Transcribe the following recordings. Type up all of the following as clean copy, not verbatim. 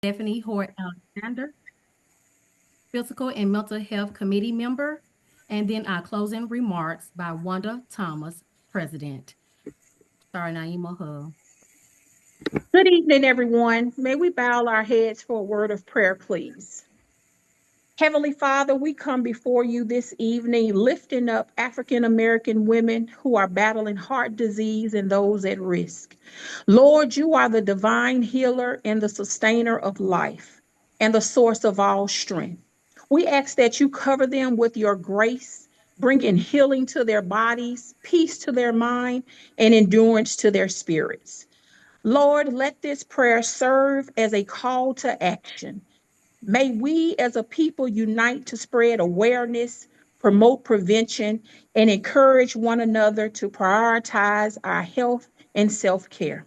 Stephanie Hort Alexander, Physical and Mental Health Committee member, and then our closing remarks by Wanda Thomas, President. Sorry, Naima Hull. Good evening, everyone. May we bow our heads for a word of prayer, please. Heavenly Father, we come before you this evening lifting up African American women who are battling heart disease and those at risk. Lord, you are the divine healer and the sustainer of life and the source of all strength. We ask that you cover them with your grace, bringing healing to their bodies, peace to their mind, and endurance to their spirits. Lord, let this prayer serve as a call to action. May we as a people unite to spread awareness, promote prevention, and encourage one another to prioritize our health and self care.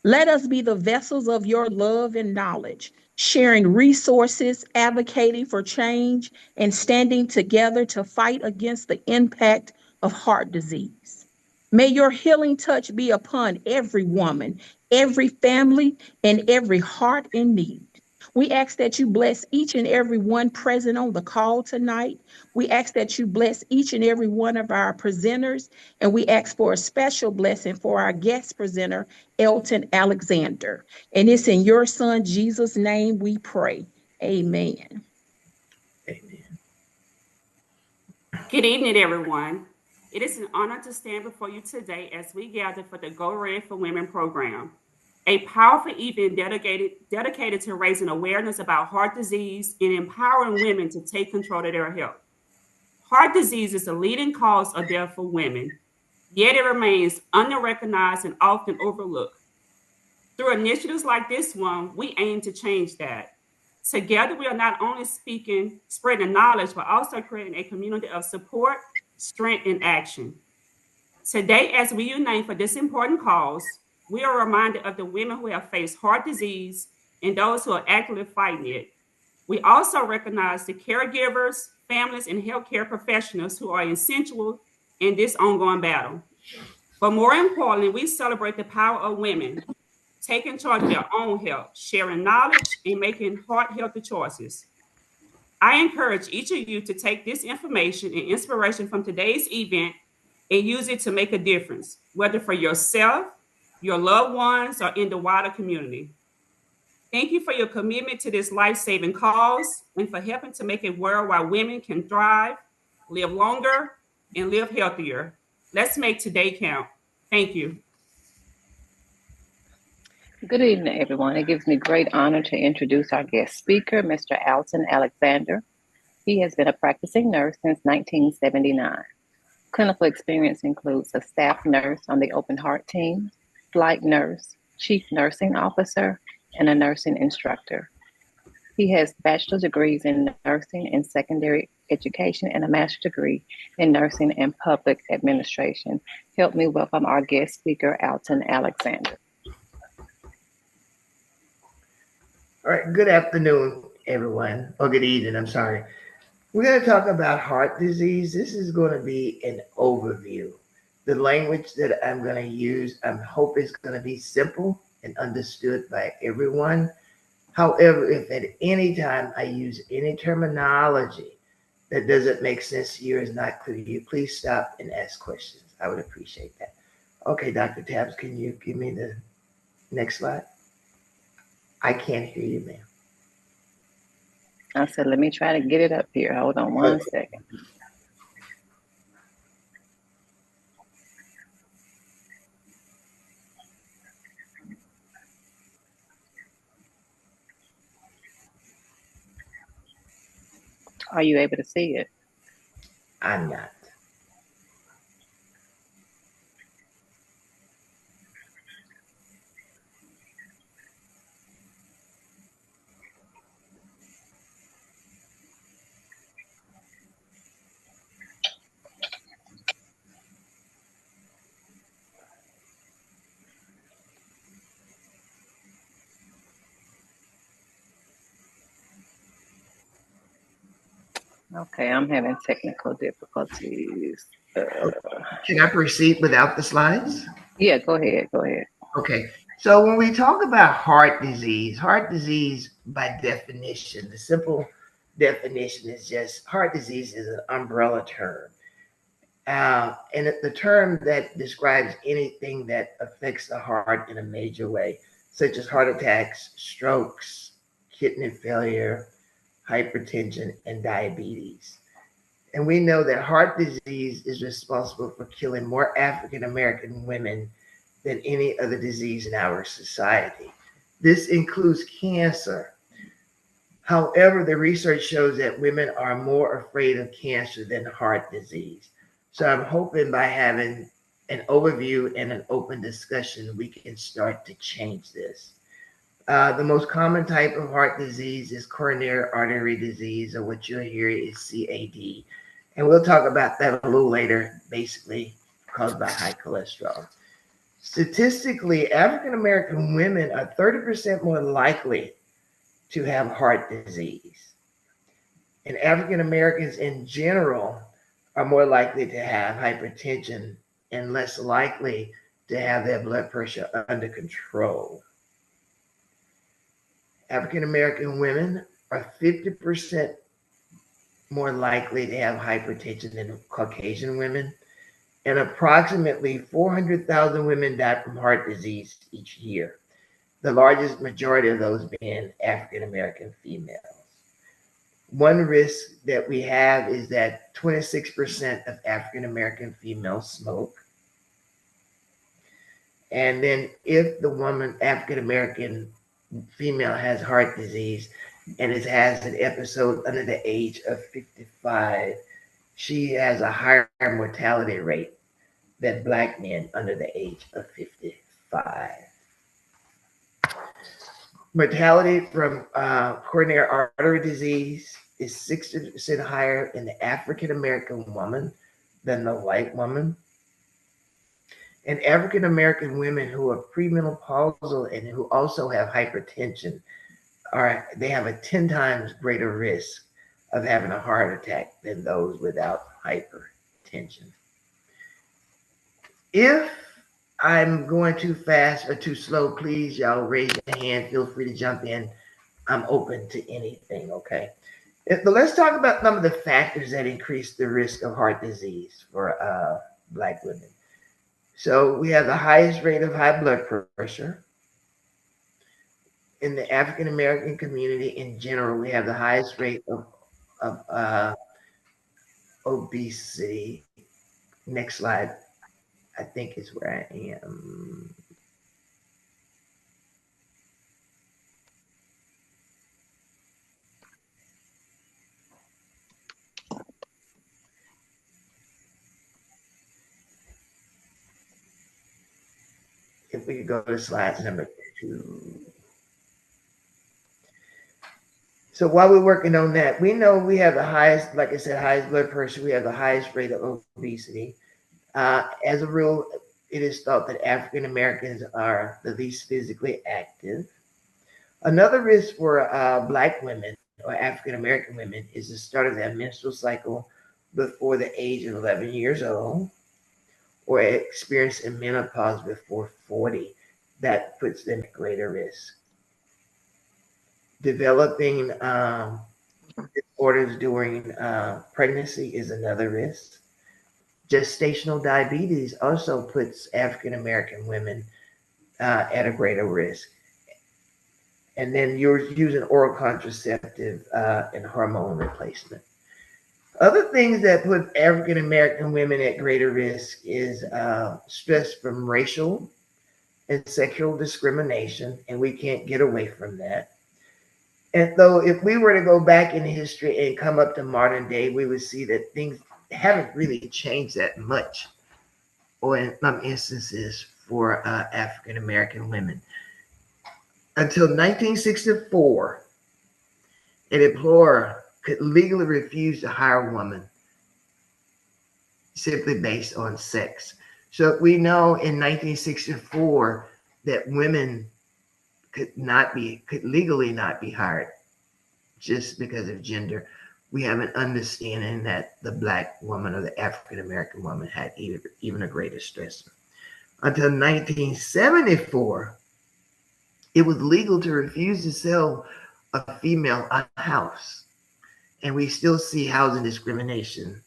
Let us be the vessels of your love and knowledge, sharing resources, advocating for change, and standing together to fight against the impact of heart disease. May your healing touch be upon every woman, every family, and every heart in need. We ask that you bless each and every one present on the call tonight. We ask that you bless each and every one of our presenters, and we ask for a special blessing for our guest presenter, Alton Alexander. And it's in your son Jesus' name we pray. Amen. Amen. Good evening, everyone. It is an honor to stand before you today as we gather for the Go Red for Women program, a powerful event dedicated to raising awareness about heart disease and empowering women to take control of their health. Heart disease is the leading cause of death for women, yet it remains underrecognized and often overlooked. Through initiatives like this one, we aim to change that. Together, we are not only spreading knowledge, but also creating a community of support, strength, and action. Today, as we unite for this important cause, we are reminded of the women who have faced heart disease and those who are actively fighting it. We also recognize the caregivers, families, and healthcare professionals who are essential in this ongoing battle. But more importantly, we celebrate the power of women taking charge of their own health, sharing knowledge, and making heart healthy choices. I encourage each of you to take this information and inspiration from today's event and use it to make a difference, whether for yourself, your loved ones, or in the wider community. Thank you for your commitment to this life saving cause and for helping to make a world where women can thrive, live longer, and live healthier. Let's make today count. Thank you. Good evening, everyone. It gives me great honor to introduce our guest speaker, Mr. Alton Alexander. He has been a practicing nurse since 1979. Clinical experience includes a staff nurse on the open heart team, flight nurse, chief nursing officer, and a nursing instructor. He has bachelor's degrees in nursing and secondary education and a master's degree in nursing and public administration. Help me welcome our guest speaker, Alton Alexander. All right. Good afternoon, everyone. Or good evening. I'm sorry. We're going to talk about heart disease. This is going to be an overview. The language that I'm going to use, I hope is going to be simple and understood by everyone. However, if at any time I use any terminology that doesn't make sense to you or is not clear to you, please stop and ask questions. I would appreciate that. Okay, Dr. Tabs, can you give me the next slide? I can't hear you, ma'am. I said, let me try to get it up here. Hold on one second. Are you able to see it? I'm not. Okay, I'm having technical difficulties. Can I proceed without the slides? Yeah, go ahead. Okay. So when we talk about heart disease by definition, the simple definition is just heart disease is an umbrella term. And the term that describes anything that affects the heart in a major way, such as heart attacks, strokes, kidney failure, hypertension, and diabetes. And we know that heart disease is responsible for killing more African American women than any other disease in our society. This includes cancer. However, the research shows that women are more afraid of cancer than heart disease. So I'm hoping by having an overview and an open discussion, we can start to change this. The most common type of heart disease is coronary artery disease, or what you'll hear is CAD. And we'll talk about that a little later, basically caused by high cholesterol. Statistically, African American women are 30% more likely to have heart disease. And African Americans in general are more likely to have hypertension and less likely to have their blood pressure under control. African American women are 50% more likely to have hypertension than Caucasian women. And approximately 400,000 women die from heart disease each year, the largest majority of those being African American females. One risk that we have is that 26% of African American females smoke. And then if the woman, African American female, has heart disease and has an episode under the age of 55, she has a higher mortality rate than Black men under the age of 55. Mortality from coronary artery disease is 60% higher in the African American woman than the white woman. And African American women who are premenopausal and who also have hypertension they have a 10 times greater risk of having a heart attack than those without hypertension. If I'm going too fast or too slow, please, y'all raise your hand. Feel free to jump in. I'm open to anything, okay? But let's talk about some of the factors that increase the risk of heart disease for Black women. So we have the highest rate of high blood pressure. In the African American community in general, we have the highest rate of obesity. Next slide, I think is where I am. If we could go to slide number 2. So while we're working on that, we know we have the highest, like I said, highest blood pressure. We have the highest rate of obesity. As a rule, it is thought that African Americans are the least physically active. Another risk for Black women or African American women is the start of their menstrual cycle before the age of 11 years old, or experiencing menopause before 40. That puts them at greater risk. Developing disorders during pregnancy is another risk. Gestational diabetes also puts African American women at a greater risk. And then you're using oral contraceptive and hormone replacement. Other things that put African American women at greater risk is stress from racial and sexual discrimination, and we can't get away from that. And though if we were to go back in history and come up to modern day, we would see that things haven't really changed that much, or in some instances for African American women. Until 1964, an employer could legally refuse to hire a woman simply based on sex. So we know in 1964 that women could legally not be hired just because of gender. We have an understanding that the Black woman or the African American woman had even a greater stressor. Until 1974, it was legal to refuse to sell a female a house. And we still see housing discrimination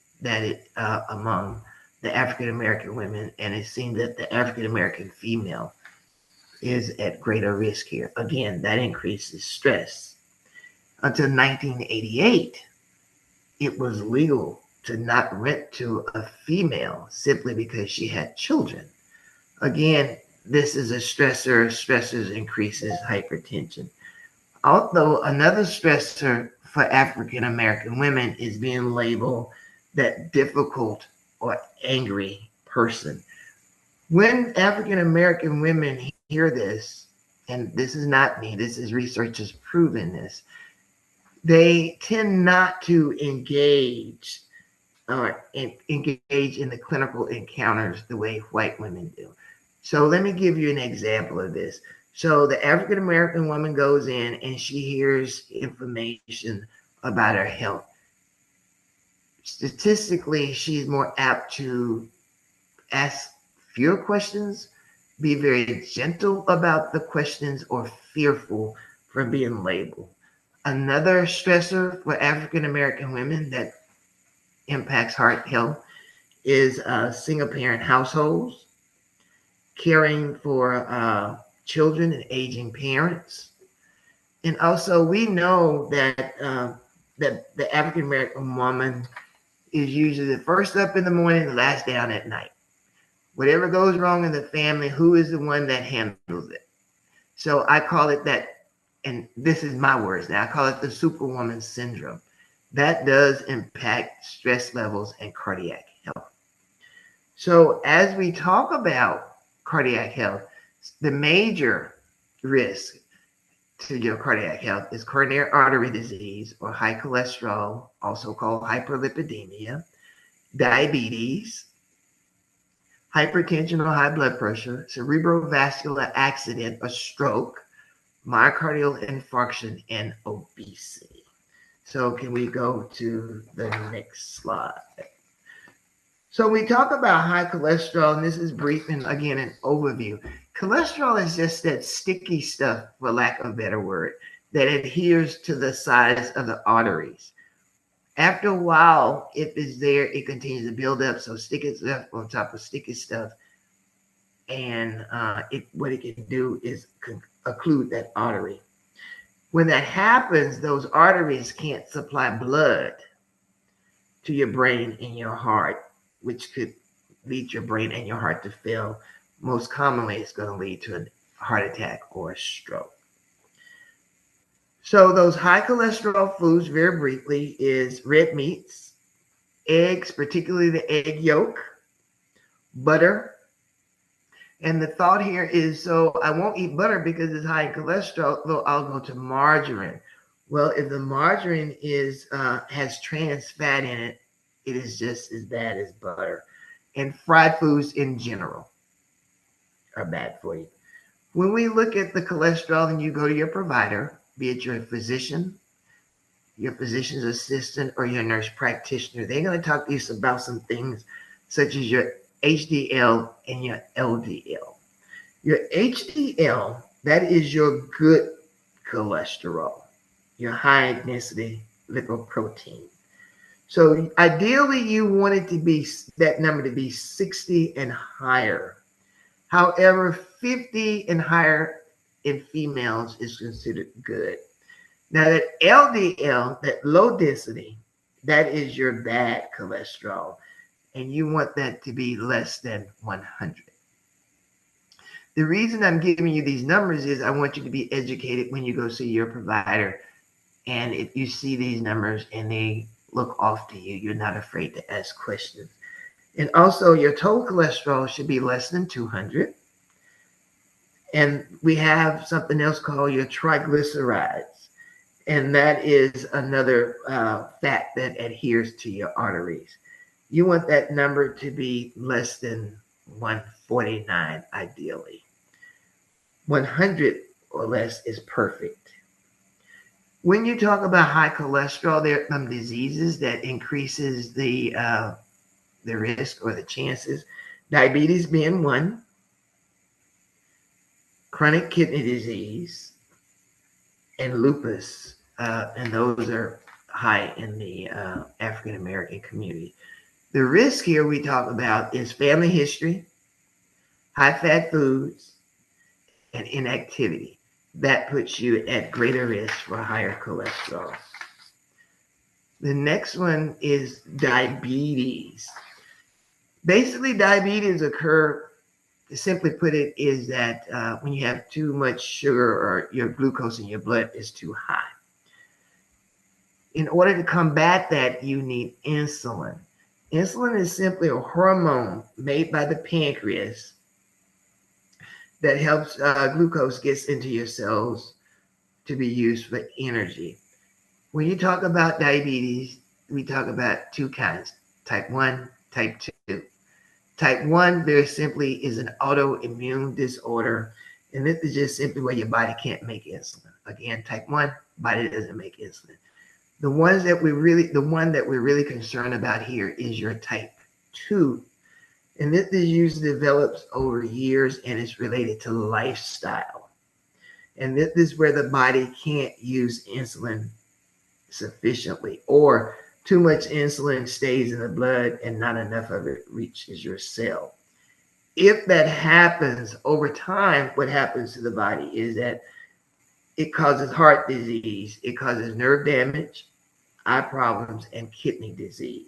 among the African American women. And it seems that the African American female is at greater risk here. Again, that increases stress. Until 1988, it was legal to not rent to a female simply because she had children. Again, this is a stressor. Stressors increases hypertension. Although another stressor for African American women is being labeled that difficult or angry person. When African American women hear this, and this is not me, this is researchers proving this, they tend not to engage in the clinical encounters the way white women do. So let me give you an example of this. So the African American woman goes in and she hears information about her health. Statistically, she's more apt to ask fewer questions, be very gentle about the questions, or fearful from being labeled. Another stressor for African American women that impacts heart health is single parent households, caring for children and aging parents. And also, we know that that the African American woman is usually the first up in the morning, the last down at night. Whatever goes wrong in the family, who is the one that handles it? So I call it that, and this is my words now, I call it the superwoman syndrome. That does impact stress levels and cardiac health. So as we talk about cardiac health, the major risk to your cardiac health is coronary artery disease or high cholesterol, also called hyperlipidemia, diabetes, hypertension or high blood pressure, cerebrovascular accident or stroke, myocardial infarction, and obesity. So can we go to the next slide? So we talk about high cholesterol, and this is brief and again an overview. Cholesterol is just that sticky stuff, for lack of a better word, that adheres to the sides of the arteries. After a while, if it's there, it continues to build up. So sticky stuff on top of sticky stuff, and what it can do is occlude that artery. When that happens, those arteries can't supply blood to your brain and your heart, which could lead your brain and your heart to fail. Most commonly, it's going to lead to a heart attack or a stroke. So those high cholesterol foods, very briefly, is red meats, eggs, particularly the egg yolk, butter. And the thought here is, so I won't eat butter because it's high in cholesterol, though I'll go to margarine. Well, if the margarine has trans fat in it, it is just as bad as butter. And fried foods in general are bad for you. When we look at the cholesterol and you go to your provider, be it your physician, your physician's assistant, or your nurse practitioner, they're going to talk to you about some things such as your HDL and your LDL. Your HDL, that is your good cholesterol, your high density lipoprotein. So ideally, you want it to be that number to be 60 and higher. However, 50 and higher in females is considered good. Now that LDL, that low density, that is your bad cholesterol, and you want that to be less than 100. The reason I'm giving you these numbers is I want you to be educated when you go see your provider, and if you see these numbers and they look off to you, you're not afraid to ask questions. And also, your total cholesterol should be less than 200. And we have something else called your triglycerides. And that is another fat that adheres to your arteries. You want that number to be less than 149, ideally. 100 or less is perfect. When you talk about high cholesterol, there are some diseases that increases the risk or the chances. Diabetes being one. chronic kidney disease, and lupus, and those are high in the African American community. The risk here we talk about is family history, high fat foods, and inactivity. That puts you at greater risk for higher cholesterol. The next one is diabetes. Basically, diabetes occur, to simply put it, is that when you have too much sugar or your glucose in your blood is too high. In order to combat that, you need insulin. Insulin is simply a hormone made by the pancreas that helps glucose gets into your cells to be used for energy. When you talk about diabetes, we talk about two kinds, type 1, type 2. Type 1 very simply is an autoimmune disorder, and this is just simply where your body can't make insulin. Again, type 1, body doesn't make insulin. The one that we're really concerned about here is your type 2. And this usually develops over years and it's related to lifestyle. And this is where the body can't use insulin sufficiently, or too much insulin stays in the blood and not enough of it reaches your cell. If that happens over time, what happens to the body is that it causes heart disease, it causes nerve damage, eye problems, and kidney disease.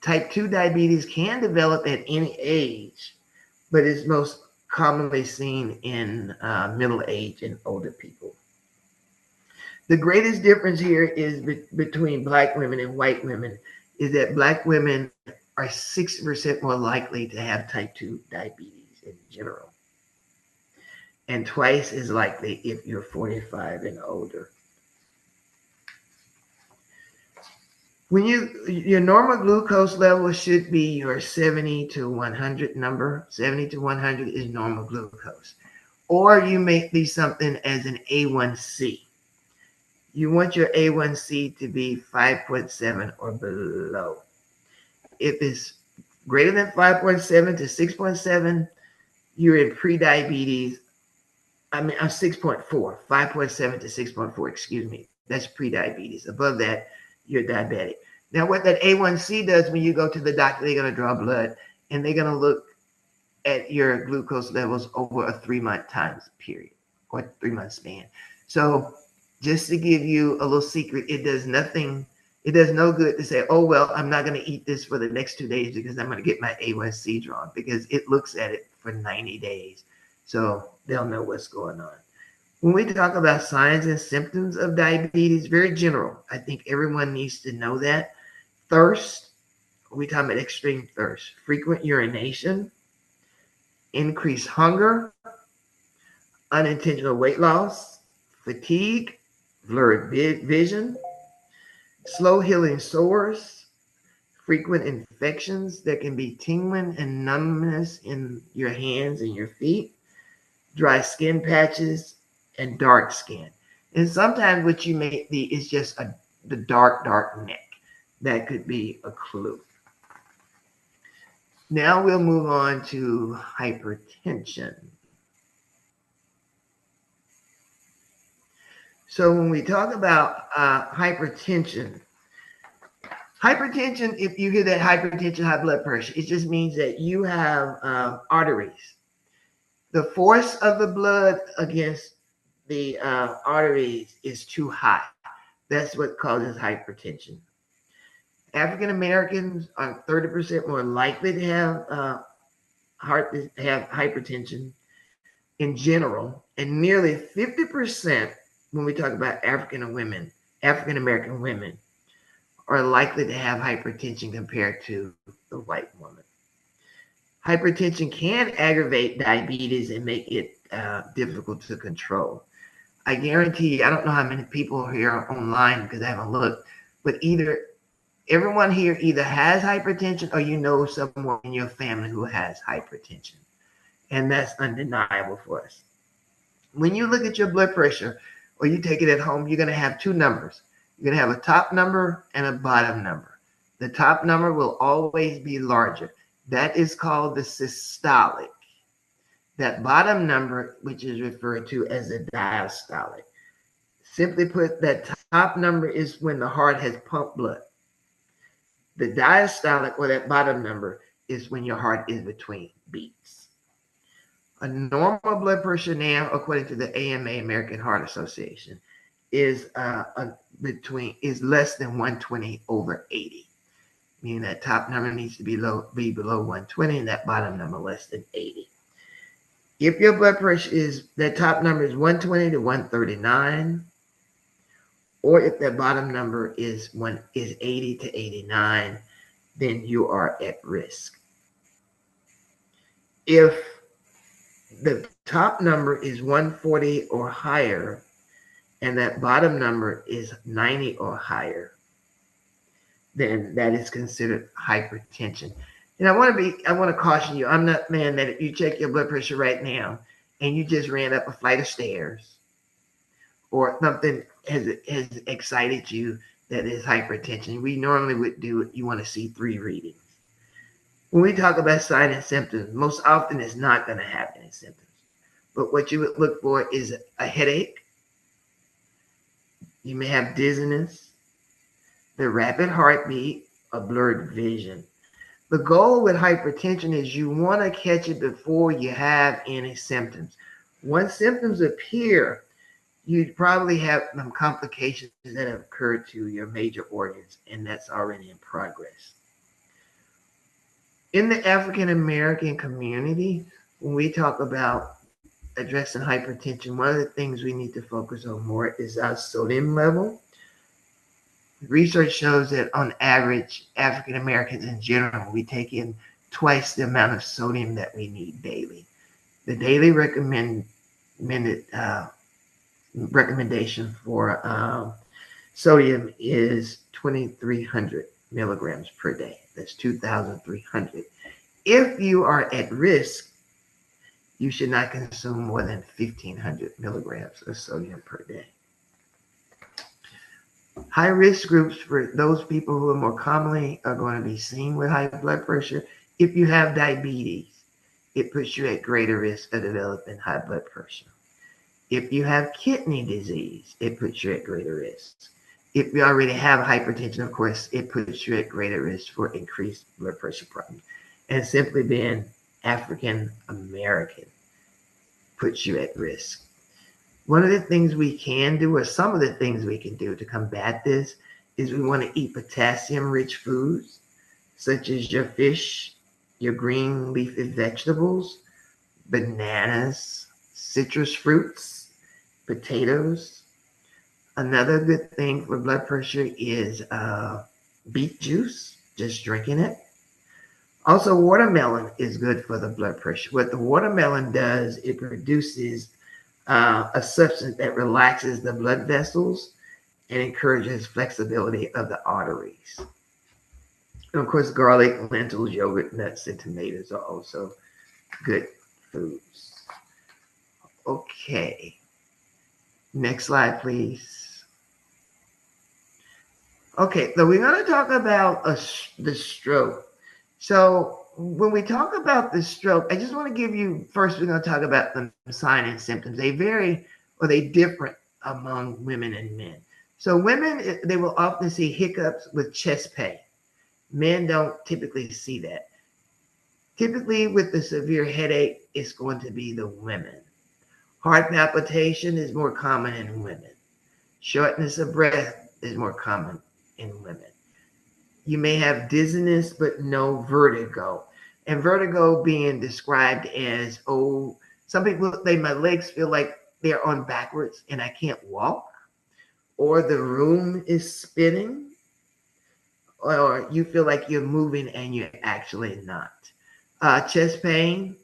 Type 2 diabetes can develop at any age, but is most commonly seen in middle age and older people. The greatest difference here is between Black women and white women is that Black women are 60% more likely to have type 2 diabetes in general, and twice as likely if you're 45 and older. When your normal glucose level should be your 70 to 100 number. 70 to 100 is normal glucose. Or you may be something as an A1C. You want your A1C to be 5.7 or below. If it's greater than 5.7 to 6.7, you're in pre-diabetes. I'm 6.4, 5.7 to 6.4, excuse me. That's pre-diabetes. Above that, you're diabetic. Now, what that A1C does when you go to the doctor, they're going to draw blood and they're going to look at your glucose levels over a 3-month time period or 3-month span. So just to give you a little secret, it does nothing. It does no good to say, oh, well, I'm not going to eat this for the next 2 days because I'm going to get my A1C drawn, because it looks at it for 90 days. So they'll know what's going on. When we talk about signs and symptoms of diabetes, very general. I think everyone needs to know that. Thirst, we talk about extreme thirst, frequent urination, increased hunger, unintentional weight loss, fatigue, blurred vision, slow healing sores, frequent infections that can be tingling and numbness in your hands and your feet, dry skin patches, and dark skin. And sometimes what you may see is just the dark neck. That could be a clue. Now we'll move on to hypertension. So when we talk about hypertension, if you hear that hypertension, high blood pressure, it just means that you have arteries. The force of the blood against the arteries is too high. That's what causes hypertension. African Americans are 30% more likely to have hypertension in general, and nearly 50% when we talk about African American women are likely to have hypertension compared to the white woman. Hypertension can aggravate diabetes and make it difficult to control. I guarantee you, I don't know how many people here are online because I haven't looked, but everyone here either has hypertension or you know someone in your family who has hypertension. And that's undeniable for us. When you look at your blood pressure or you take it at home, you're going to have two numbers. You're going to have a top number and a bottom number. The top number will always be larger. That is called the systolic. That bottom number, which is referred to as the diastolic. Simply put, that top number is when the heart has pumped blood. The diastolic, or that bottom number, is when your heart is between beats. A normal blood pressure now, according to the AMA, American Heart Association, is less than 120/80, meaning that top number needs to be below 120 and that bottom number less than 80. If your blood pressure that top number is 120 to 139, or if that bottom number is 80 to 89, then you are at risk. If the top number is 140 or higher, and that bottom number is 90 or higher, then that is considered hypertension. And I want to caution you, I'm not man that if you check your blood pressure right now and you just ran up a flight of stairs or something has excited you that is hypertension, we normally would do it. You want to see 3 readings. When we talk about signs and symptoms, most often it's not going to have any symptoms. But what you would look for is a headache. You may have dizziness, the rapid heartbeat, a blurred vision. The goal with hypertension is you want to catch it before you have any symptoms. Once symptoms appear, you probably have some complications that have occurred to your major organs, and that's already in progress. In the African American community, when we talk about addressing hypertension, one of the things we need to focus on more is our sodium level. Research shows that on average, African Americans in general, we take in twice the amount of sodium that we need daily. The daily recommendation for sodium is 2,300 milligrams per day. That's 2,300. If you are at risk, you should not consume more than 1,500 milligrams of sodium per day. High risk groups for those people who are more commonly are going to be seen with high blood pressure. If you have diabetes, it puts you at greater risk of developing high blood pressure. If you have kidney disease, it puts you at greater risk. If you already have hypertension, of course, it puts you at greater risk for increased blood pressure problems. And simply being African American puts you at risk. One of the things we can do, or some of the things we can do to combat this, is we want to eat potassium-rich foods, such as your fish, your green leafy vegetables, bananas, citrus fruits, potatoes. Another good thing for blood pressure is beet juice, just drinking it. Also, watermelon is good for the blood pressure. What the watermelon does, it produces a substance that relaxes the blood vessels and encourages flexibility of the arteries. And of course, garlic, lentils, yogurt, nuts, and tomatoes are also good foods. Okay. Next slide, please. Okay, so we're going to talk about the stroke. So when we talk about the stroke, I just want to give you, first we're going to talk about the signs and symptoms. They vary, or they differ among women and men. So women, they will often see hiccups with chest pain. Men don't typically see that. Typically with the severe headache, it's going to be the women. Heart palpitation is more common in women. Shortness of breath is more common in women. You may have dizziness, but no vertigo. And vertigo being described as, some people say my legs feel like they're on backwards and I can't walk, or the room is spinning, or you feel like you're moving and you're actually not. Chest pain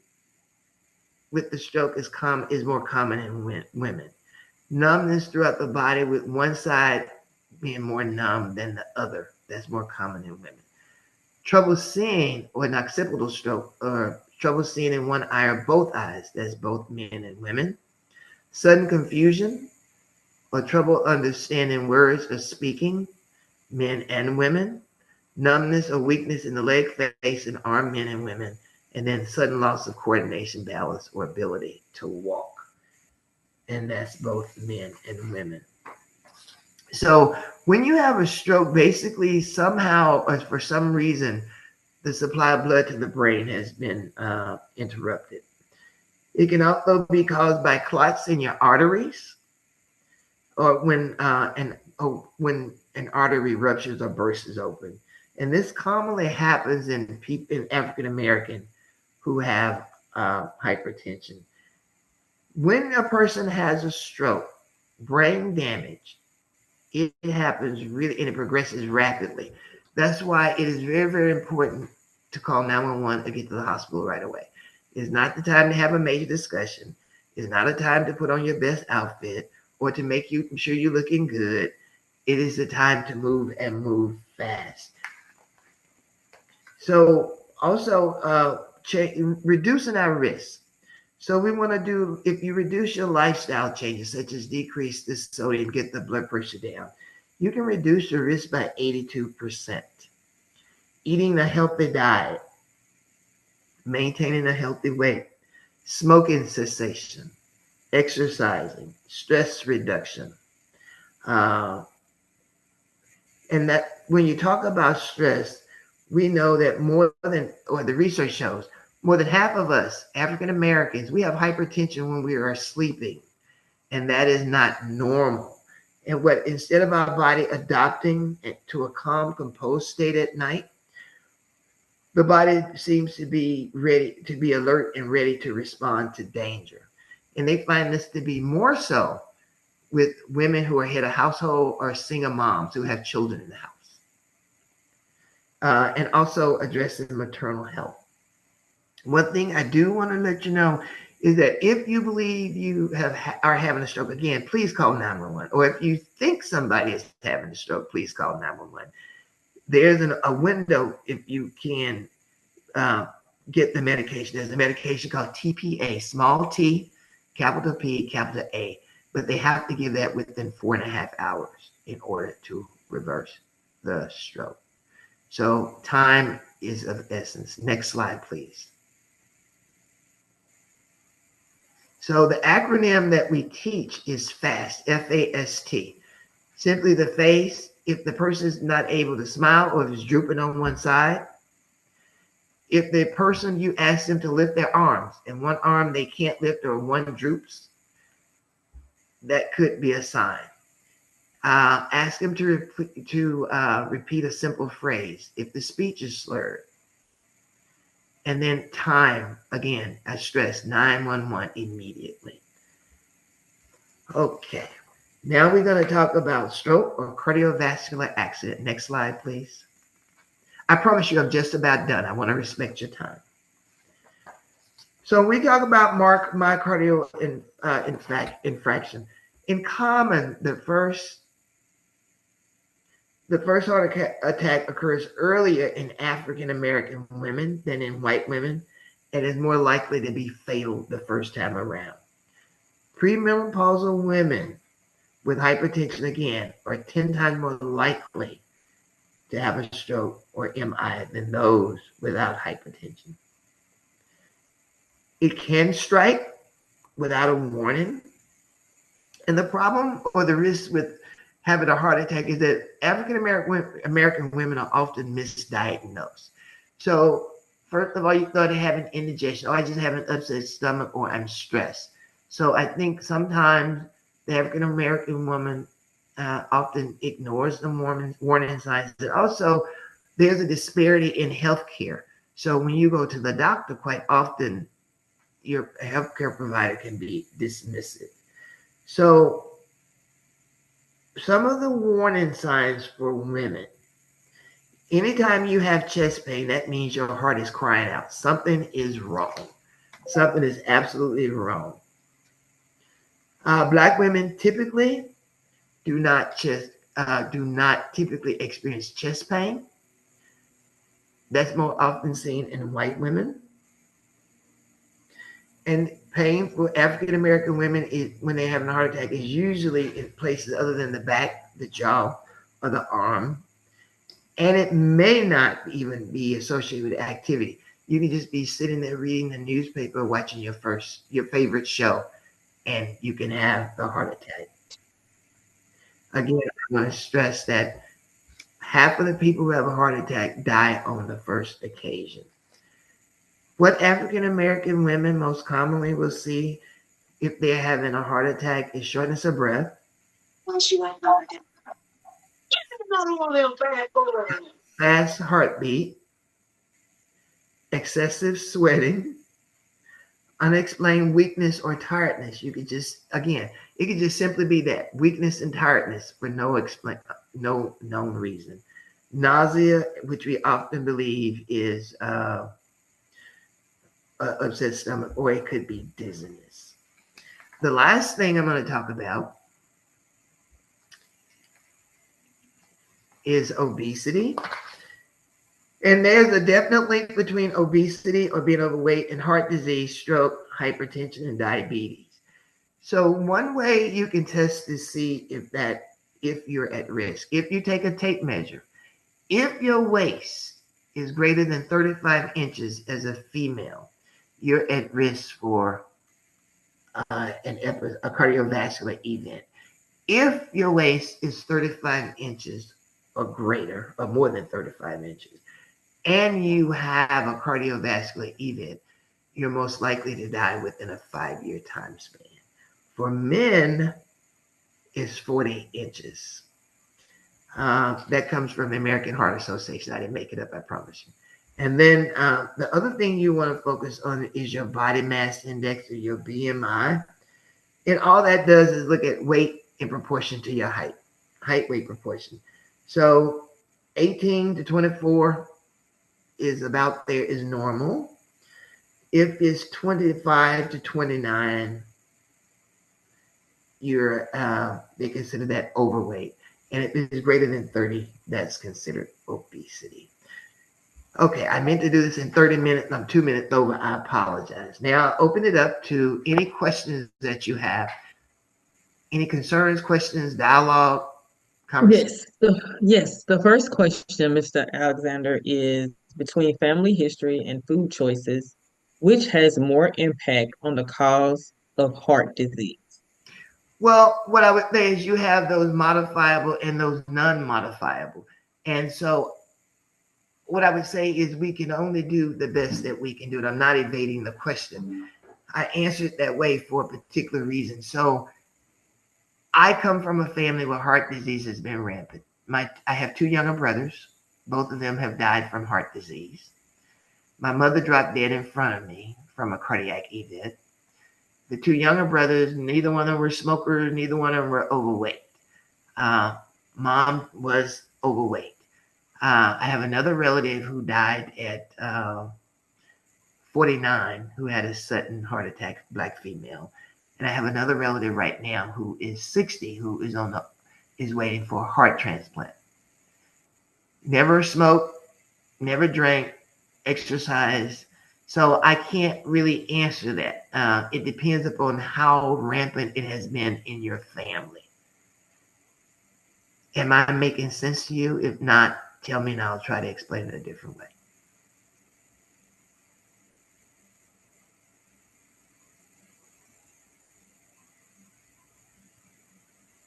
with the stroke is more common in women. Numbness throughout the body, with one side being more numb than the other. That's more common in women. Trouble seeing, or an occipital stroke, or trouble seeing in one eye or both eyes. That's both men and women. Sudden confusion, or trouble understanding words or speaking, men and women. Numbness or weakness in the leg, face, and arm, men and women. and then sudden loss of coordination, balance, or ability to walk. And that's both men and women. So when you have a stroke, basically somehow or for some reason, the supply of blood to the brain has been interrupted. It can also be caused by clots in your arteries, or when an artery ruptures or bursts open. And this commonly happens in African American who have hypertension. When a person has a stroke, brain damage, it happens really, and it progresses rapidly. That's why it is very, very important to call 911 and get to the hospital right away. It's not the time to have a major discussion. It's not a time to put on your best outfit or to make you sure you're looking good. It is the time to move and move fast. So also reducing our risk. So we want to do, if you reduce your lifestyle changes, such as decrease the sodium, get the blood pressure down, you can reduce your risk by 82%. Eating a healthy diet, maintaining a healthy weight, smoking cessation, exercising, stress reduction. And that when you talk about stress, we know that the research shows, more than half of us, African Americans, we have hypertension when we are sleeping, and that is not normal. And instead of our body adopting to a calm, composed state at night, the body seems to be ready to be alert and ready to respond to danger. And they find this to be more so with women who are head of household or single moms who have children in the house. And also addressing maternal health. One thing I do want to let you know is that if you believe you are having a stroke, again, please call 911. Or if you think somebody is having a stroke, please call 911. There's a window if you can get the medication. There's a medication called TPA, small t, capital P, capital A. But they have to give that within 4.5 hours in order to reverse the stroke. So time is of essence. Next slide, please. So the acronym that we teach is FAST, F-A-S-T. Simply the face, if the person is not able to smile or if it's drooping on one side. If the person, you ask them to lift their arms and one arm they can't lift or one droops, that could be a sign. Ask them to repeat a simple phrase if the speech is slurred. And then time, again, I stress 911 immediately. Okay, now we're going to talk about stroke or cardiovascular accident. Next slide, please. I promise you I'm just about done. I want to respect your time. So we talk about myocardial infraction. In common, the first heart attack occurs earlier in African American women than in white women, and is more likely to be fatal the first time around. Premenopausal women with hypertension, again, are 10 times more likely to have a stroke or MI than those without hypertension. It can strike without a warning. And the problem or the risk with having a heart attack is that African American women are often misdiagnosed. So first of all, you thought of having indigestion, or I just have an upset stomach, or I'm stressed. So I think sometimes the African American woman often ignores the warning signs. And also, there's a disparity in healthcare. So when you go to the doctor, quite often your healthcare provider can be dismissive. So some of the warning signs for women: anytime you have chest pain, that means your heart is crying out. Something is wrong. Something is absolutely wrong. Black women typically do not typically experience chest pain. That's more often seen in white women. And pain for African American women when they're having a heart attack is usually in places other than the back, the jaw, or the arm. And it may not even be associated with activity. You can just be sitting there reading the newspaper, watching your favorite show, and you can have a heart attack. Again, I want to stress that half of the people who have a heart attack die on the first occasion. What African American women most commonly will see if they're having a heart attack is shortness of breath, fast heartbeat, excessive sweating, unexplained weakness or tiredness. You could just, again, it could just simply be that weakness and tiredness for no known reason. Nausea, which we often believe is upset stomach, or it could be dizziness. The last thing I'm going to talk about is obesity. And there's a definite link between obesity or being overweight and heart disease, stroke, hypertension, and diabetes. So one way you can test to see if you're at risk, if you take a tape measure, if your waist is greater than 35 inches as a female, you're at risk for a cardiovascular event. If your waist is 35 inches or greater, or more than 35 inches, and you have a cardiovascular event, you're most likely to die within a 5-year time span. For men, it's 40 inches. That comes from the American Heart Association. I didn't make it up, I promise you. And then the other thing you want to focus on is your body mass index, or your BMI. And all that does is look at weight in proportion to your height, weight proportion. So 18 to 24 is about there, is normal. If it's 25 to 29, they consider that overweight. And if it's greater than 30, that's considered obesity. Okay, I meant to do this in 30 minutes. I'm 2 minutes over. I apologize. Now I'll open it up to any questions that you have. Any concerns, questions, dialogue, conversation? Yes. The first question, Mr. Alexander, is between family history and food choices, which has more impact on the cause of heart disease? Well, what I would say is you have those modifiable and those non-modifiable. And so what I would say is we can only do the best that we can do. And I'm not evading the question. I answered that way for a particular reason. So I come from a family where heart disease has been rampant. I have 2 younger brothers. Both of them have died from heart disease. My mother dropped dead in front of me from a cardiac event. The 2 younger brothers, neither one of them were smokers, neither one of them were overweight. Mom was overweight. I have another relative who died at 49 who had a sudden heart attack, Black female. And I have another relative right now who is 60 who is waiting for a heart transplant. Never smoked, never drank, exercised. So I can't really answer that. It depends upon how rampant it has been in your family. Am I making sense to you? If not, tell me and I'll try to explain it a different way.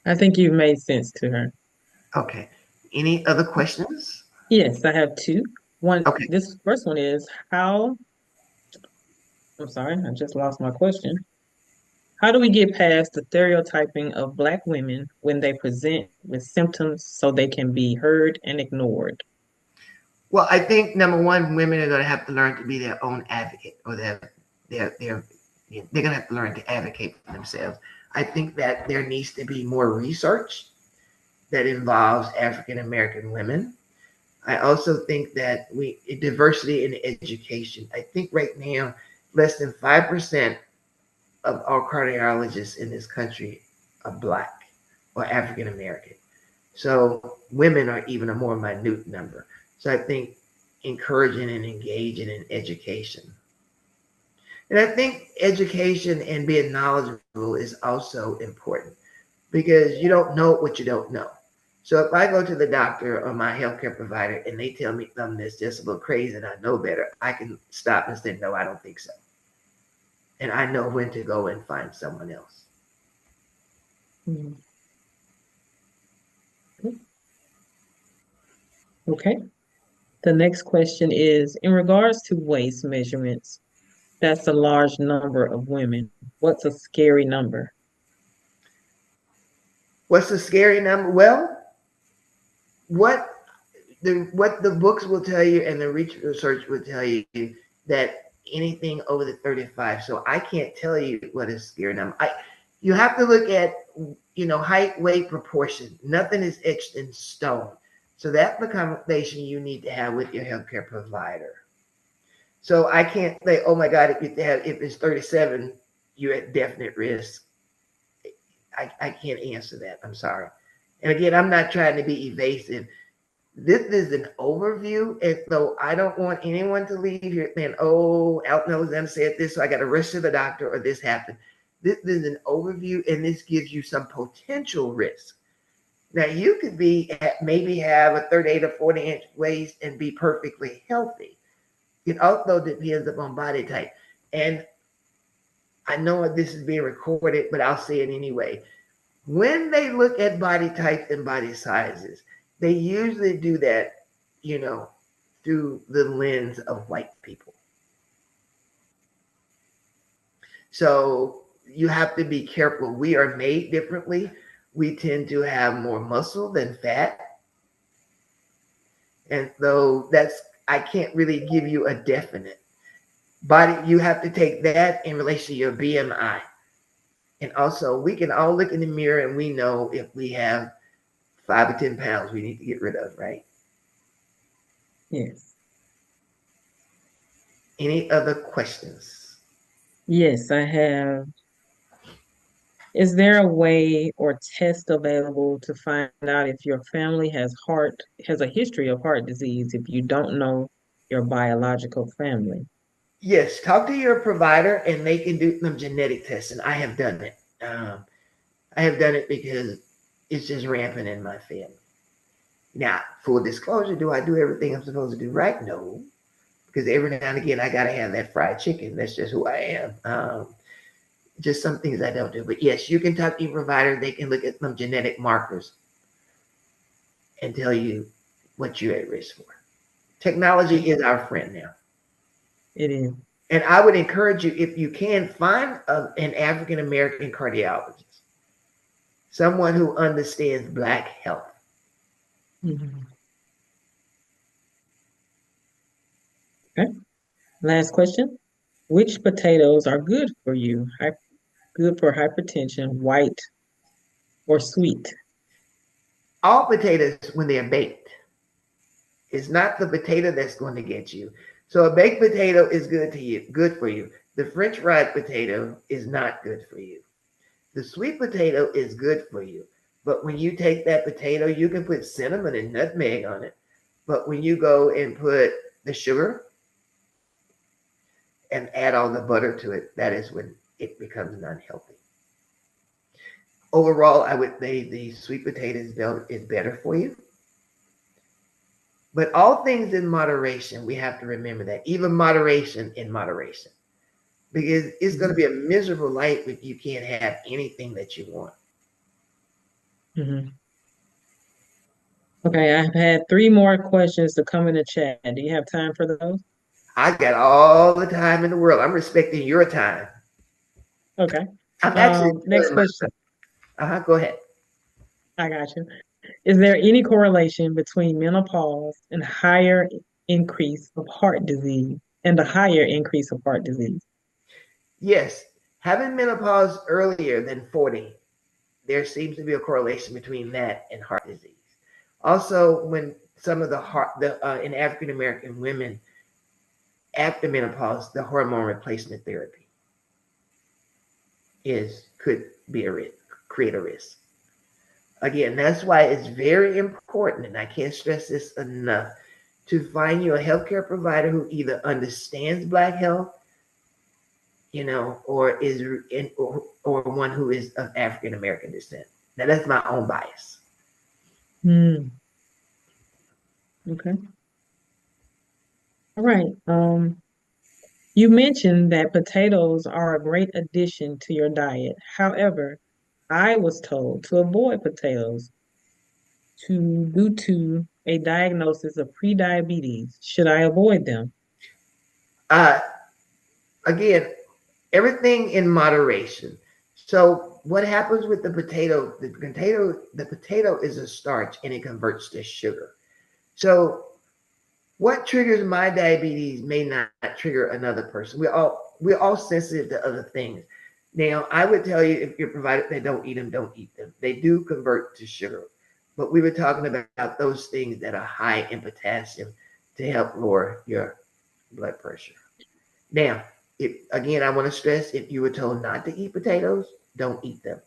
I think you've made sense to her. Okay. Any other questions? Yes, I have 2. Okay. This first one is I'm sorry, I just lost my question. How do we get past the stereotyping of Black women when they present with symptoms so they can be heard and ignored? Well, I think number one, women are going to have to learn to be their own advocate, or they're going to have to learn to advocate for themselves. I think that there needs to be more research that involves African American women. I also think that diversity in education. I think right now, less than 5% of all cardiologists in this country are Black or African American. So women are even a more minute number. So I think encouraging and engaging in education. And I think education and being knowledgeable is also important, because you don't know what you don't know. So if I go to the doctor or my healthcare provider and they tell me something that's just a little crazy and I know better, I can stop and say, no, I don't think so. And I know when to go and find someone else. Mhm. Okay. The next question is, in regards to waist measurements, that's a large number of women. What's a scary number? What's the scary number? Well, what the books will tell you and the research will tell you that anything over the 35. So I can't tell you what is scary number. You have to look at height, weight, proportion. Nothing is etched in stone. So that's the conversation you need to have with your healthcare provider. So I can't say, oh my God, if it's 37, you're at definite risk. I can't answer that. I'm sorry. And again, I'm not trying to be evasive. This is an overview, and so I don't want anyone to leave here saying, oh, Alton Alexander said this, so I got to rush to the doctor or this happened. This is an overview, and this gives you some potential risk. Now, you could maybe have a 38 or 40-inch waist and be perfectly healthy. It also depends upon body type. And I know this is being recorded, but I'll say it anyway. When they look at body types and body sizes, they usually do that, through the lens of white people. So you have to be careful. We are made differently. We tend to have more muscle than fat. And so I can't really give you a definite body. You have to take that in relation to your BMI. And also, we can all look in the mirror and we know if we have 5 or 10 pounds we need to get rid of, right? Yes. Any other questions? Yes, I have. Is there a way or test available to find out if your family has a history of heart disease if you don't know your biological family? Yes, talk to your provider and they can do some genetic testing. I have done it. I have done it because it's just rampant in my family. Now, full disclosure, do I do everything I'm supposed to do right? No, because every now and again I gotta have that fried chicken. That's just who I am. Just some things I don't do. But yes, you can talk to your provider. They can look at some genetic markers and tell you what you're at risk for. Technology is our friend now. It is. And I would encourage you, if you can, find an African American cardiologist, someone who understands Black health. Mhm. Okay. Last question. Which potatoes are good for you? Good for hypertension, white or sweet? All potatoes, when they're baked, it's not the potato that's going to get you. So a baked potato is good for you. The French fried potato is not good for you. The sweet potato is good for you. But when you take that potato, you can put cinnamon and nutmeg on it. But when you go and put the sugar and add all the butter to it, that is when it becomes unhealthy. Overall, I would say the sweet potato is better for you. But all things in moderation, we have to remember that. Even moderation in moderation. Because it's going to be a miserable life if you can't have anything that you want. Mhm. Okay, I've had 3 more questions to come in the chat. Do you have time for those? I got all the time in the world. I'm respecting your time. Okay. I'm actually Next enjoying question. myself. Go ahead. I got you. Is there any correlation between menopause and higher increase of heart disease and the higher increase of heart disease? Yes, having menopause earlier than 40, there seems to be a correlation between that and heart disease. Also, when some of in African American women after menopause, the hormone replacement therapy could be create a risk. Again, that's why it's very important, and I can't stress this enough, to find you a healthcare provider who either understands Black health, or or one who is of African American descent. Now, that's my own bias. Hmm. Okay. All right. You mentioned that potatoes are a great addition to your diet. However, I was told to avoid potatoes due to a diagnosis of prediabetes. Should I avoid them? Uh, Again, everything in moderation. So what happens with the potato? The potato is a starch and it converts to sugar. So what triggers my diabetes may not trigger another person. We're all sensitive to other things. Now, I would tell you if you're provided they don't eat them, don't eat them. They do convert to sugar. But we were talking about those things that are high in potassium to help lower your blood pressure. Now, if again, I want to stress if you were told not to eat potatoes, don't eat them.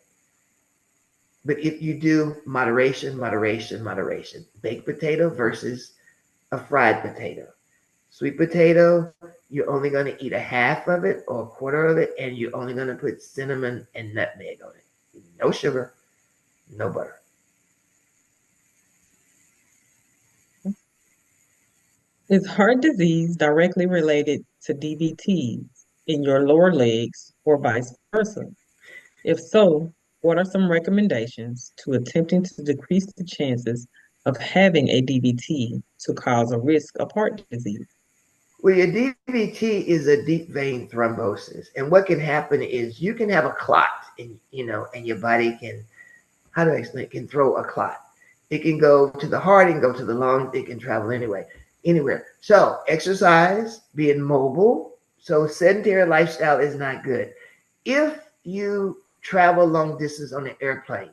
But if you do, moderation, moderation, moderation. Baked potato versus a fried potato. Sweet potato, you're only going to eat a half of it or a quarter of it, and you're only going to put cinnamon and nutmeg on it. No sugar, no butter. Is heart disease directly related to DVTs in your lower legs or vice versa? If so, what are some recommendations to attempting to decrease the chances of having a DVT to cause a risk of heart disease? Well, your DVT is a deep vein thrombosis, and what can happen is you can have a clot, and your body can, how do I explain? It can throw a clot. It can go to the heart, it can go to the lungs, it can travel anywhere. So exercise, being mobile. So sedentary lifestyle is not good. If you travel long distance on an airplane,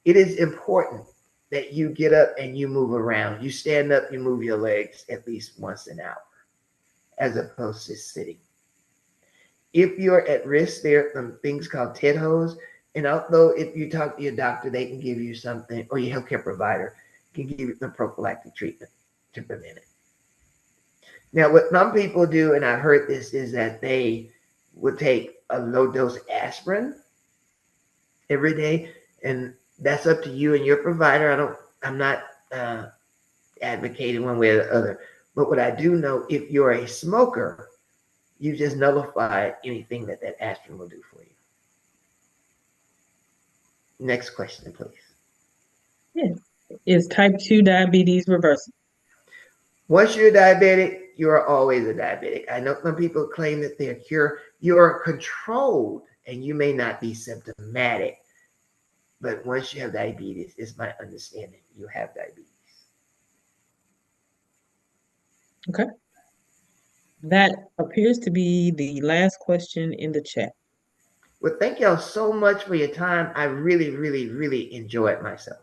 it is important that you get up and you move around. You stand up, you move your legs at least once an hour, as opposed to sitting. If you're at risk, there are some things called TED hose. And although if you talk to your doctor, they can give you something, or your healthcare provider can give you the prophylactic treatment to prevent it. Now, what some people do, and I've heard this, is that they would take a low dose aspirin every day, and that's up to you and your provider. I'm not uh, advocating one way or the other, but what I do know, if you're a smoker, you just nullify anything that aspirin will do for you. Next question, please. Yes. Is type 2 diabetes reversible? Once you're diabetic, you are always a diabetic. I know some people claim that they're cured. You're controlled and you may not be symptomatic, but once you have diabetes, it's my understanding you have diabetes. Okay. That appears to be the last question in the chat. Well, thank y'all so much for your time. I really, really, really enjoyed myself.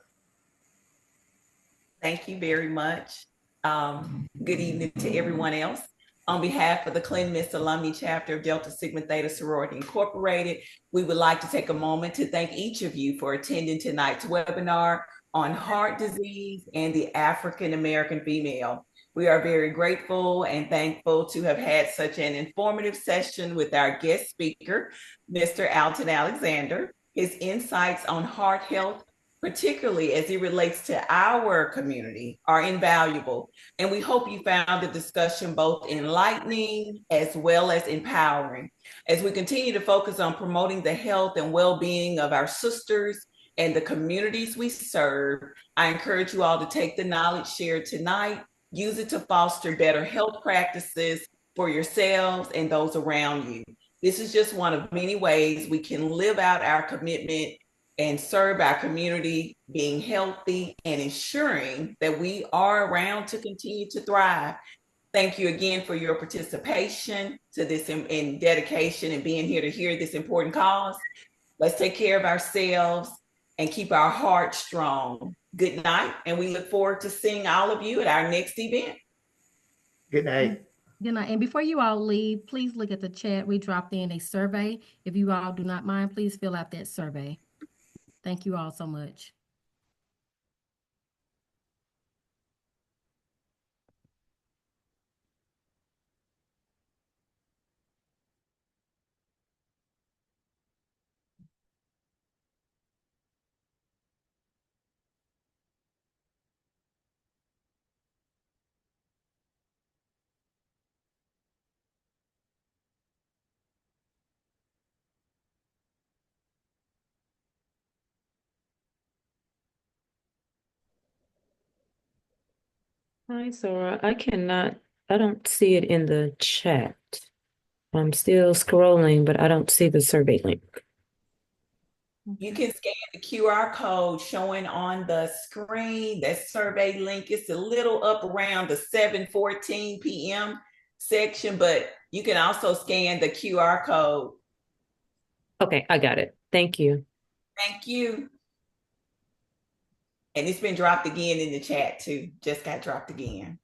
Thank you very much. Good evening to everyone else. On behalf of the Cleanliness Alumni Chapter of Delta Sigma Theta Sorority Incorporated, we would like to take a moment to thank each of you for attending tonight's webinar on heart disease and the African American female. We are very grateful and thankful to have had such an informative session with our guest speaker, Mr. Alton Alexander. His insights on heart health, particularly as it relates to our community, are invaluable. And we hope you found the discussion both enlightening as well as empowering. As we continue to focus on promoting the health and well-being of our sisters and the communities we serve, I encourage you all to take the knowledge shared tonight, use it to foster better health practices for yourselves and those around you. This is just one of many ways we can live out our commitment and serve our community, being healthy and ensuring that we are around to continue to thrive. Thank you again for your participation to this in dedication and being here to hear this important cause. Let's take care of ourselves and keep our hearts strong. Good night, and we look forward to seeing all of you at our next event. Good night. Good night. And before you all leave, please look at the chat. We dropped in a survey. If you all do not mind, please fill out that survey. Thank you all so much. Hi, Sora. I don't see it in the chat. I'm still scrolling, but I don't see the survey link. You can scan the QR code showing on the screen. That survey link is a little up around the 7:14 p.m. section, but you can also scan the QR code. Okay, I got it. Thank you. Thank you. And it's been dropped again in the chat too. Just got dropped again.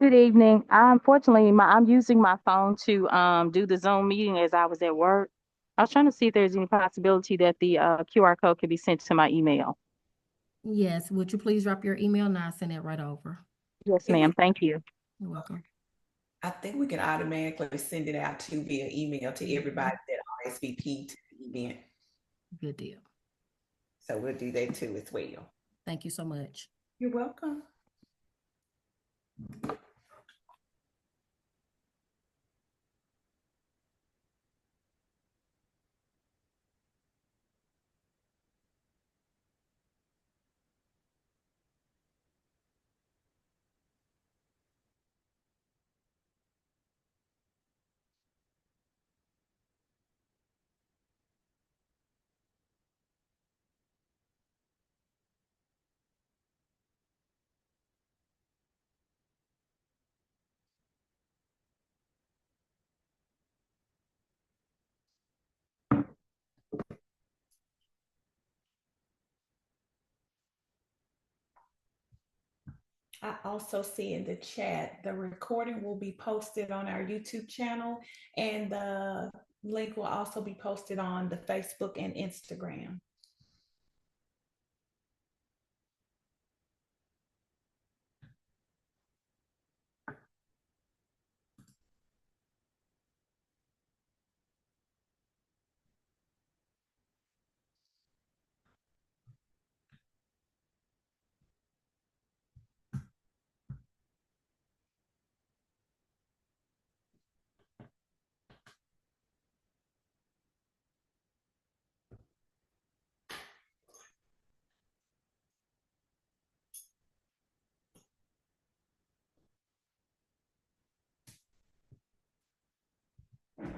Good evening. Unfortunately, I'm using my phone to do the Zoom meeting as I was at work. I was trying to see if there's any possibility that the QR code could be sent to my email. Yes, would you please drop your email and I'll send it right over. Yes, ma'am. Thank you. You're welcome. I think we can automatically send it out to via email to everybody that RSVP to the event. Good deal. So we'll do that too as well. Thank you so much. You're welcome. I also see in the chat, the recording will be posted on our YouTube channel, and the link will also be posted on the Facebook and Instagram.